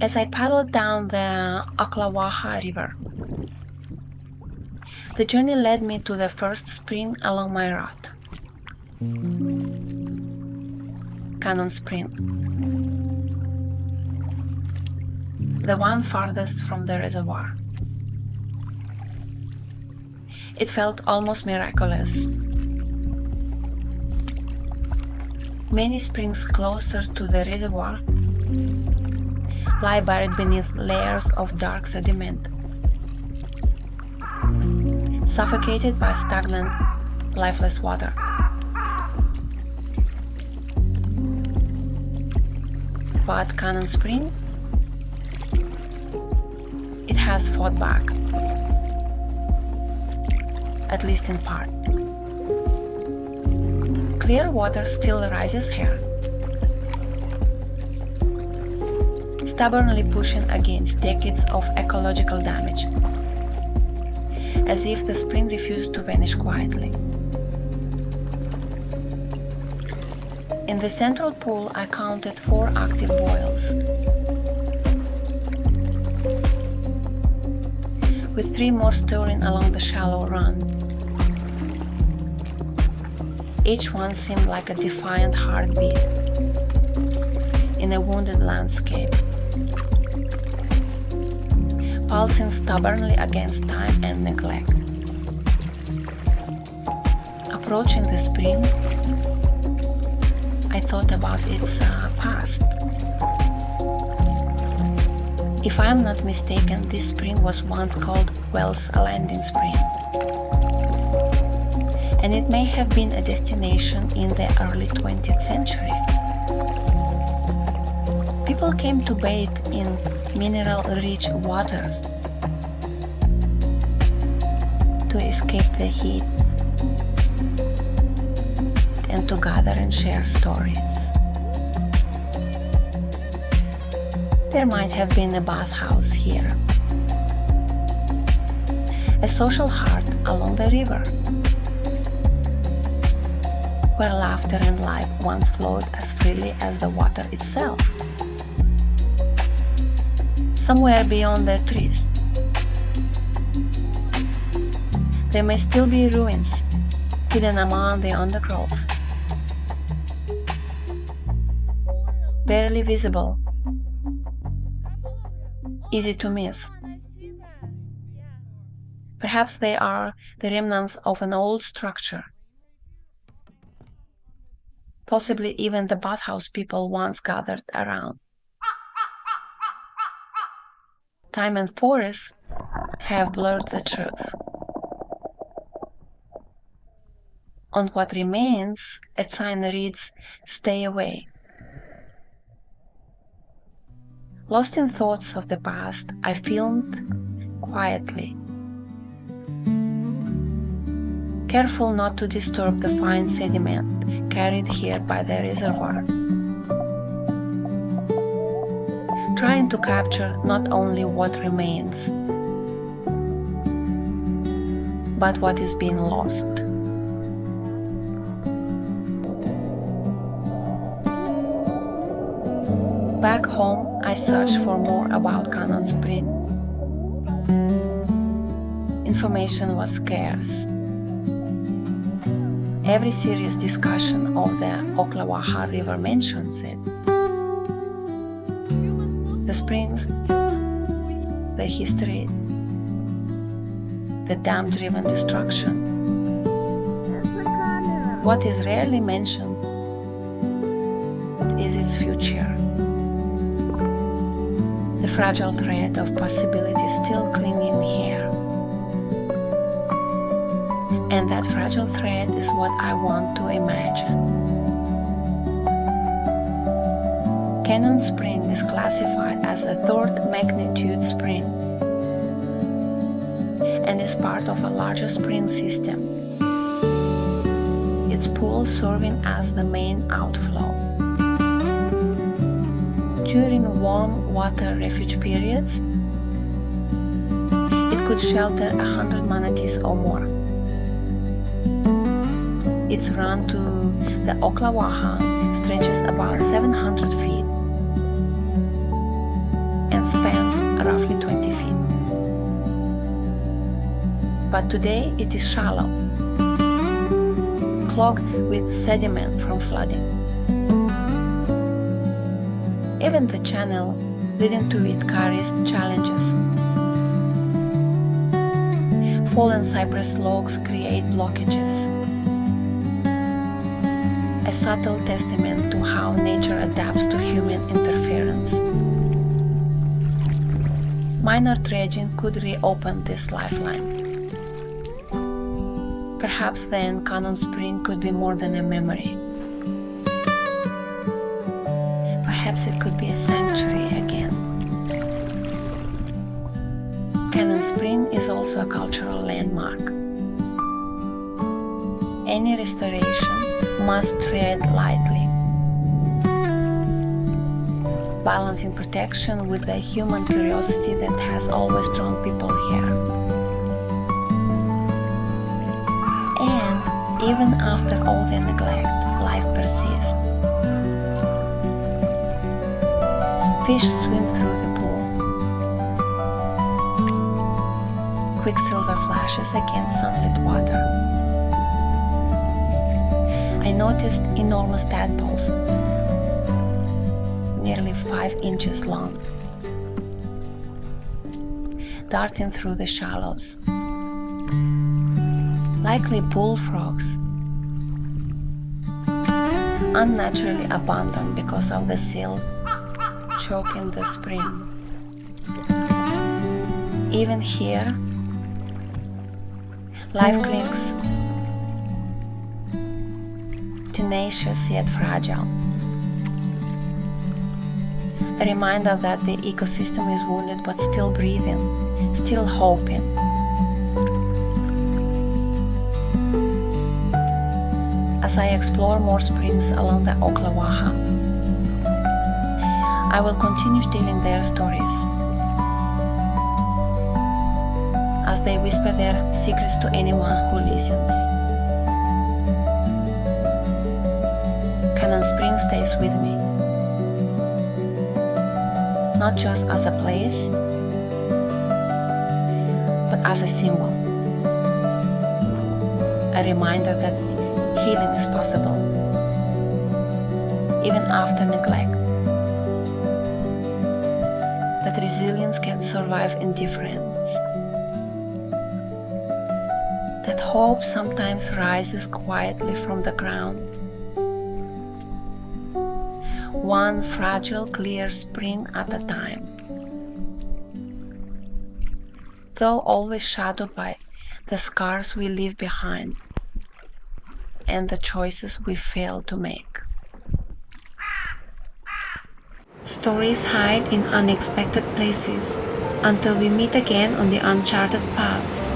as I paddled down the Ocklawaha River. The journey led me to the first spring along my route, Cannon Spring, the one farthest from the reservoir. It felt almost miraculous. Many springs closer to the reservoir lie buried beneath layers of dark sediment, suffocated by stagnant, lifeless water. But Cannon Spring, it has fought back, at least in part. Clear water still rises here, stubbornly pushing against decades of ecological damage, as if the spring refused to vanish quietly. In the central pool, I counted 4 active boils, with 3 more stirring along the shallow run. Each one seemed like a defiant heartbeat in a wounded landscape, pulsing stubbornly against time and neglect. Approaching the spring, I thought about its past. If I am not mistaken, this spring was once called Wells Landing Spring, and it may have been a destination in the early 20th century. People came to bathe in mineral-rich waters to escape the heat and to gather and share stories. There might have been a bathhouse here, a social heart along the river, where laughter and life once flowed as freely as the water itself. Somewhere beyond the trees, there may still be ruins hidden among the undergrowth, barely visible, easy to miss. Perhaps they are the remnants of an old structure, possibly even the bathhouse people once gathered around. Time and forest have blurred the truth. On what remains, a sign reads, "Stay away." Lost in thoughts of the past, I filmed quietly, careful not to disturb the fine sediment carried here by the reservoir, trying to capture not only what remains, but what is being lost. Back home, I searched for more about Cannon Spring. Information was scarce. Every serious discussion of the Ocklawaha River mentions it. The springs, the history, the dam-driven destruction. What is rarely mentioned is its future. The fragile thread of possibility still clinging here. And that fragile thread is what I want to imagine. Cannon Spring is classified as a 3rd magnitude spring and is part of a larger spring system, its pool serving as the main outflow. During warm water refuge periods, it could shelter 100 manatees or more. Its run to the Ocklawaha stretches about 700 feet, and spans roughly 20 feet. But today it is shallow, clogged with sediment from flooding. Even the channel leading to it carries challenges. Fallen cypress logs create blockages, a subtle testament to how nature adapts to human interference. Minor dredging could reopen this lifeline. Perhaps then Cannon Spring could be more than a memory. Perhaps it could be a sanctuary again. Cannon Spring is also a cultural landmark. Any restoration must tread lightly, balancing protection with the human curiosity that has always drawn people here. And even after all the neglect, life persists. Fish swim through the pool. Quicksilver flashes against sunlit water. I noticed enormous tadpoles, nearly 5 inches long, darting through the shallows. Likely bullfrogs, unnaturally abundant because of the silt choking the spring. Even here, life clings, tenacious yet fragile. A reminder that the ecosystem is wounded but still breathing, still hoping. As I explore more springs along the Ocklawaha, I will continue stealing their stories as they whisper their secrets to anyone who listens. Cannon Spring stays with me, not just as a place, but as a symbol, a reminder that healing is possible, even after neglect, that resilience can survive indifference, that hope sometimes rises quietly from the ground. One fragile, clear spring at a time, though always shadowed by the scars we leave behind and the choices we fail to make. Stories hide in unexpected places until we meet again on the uncharted paths.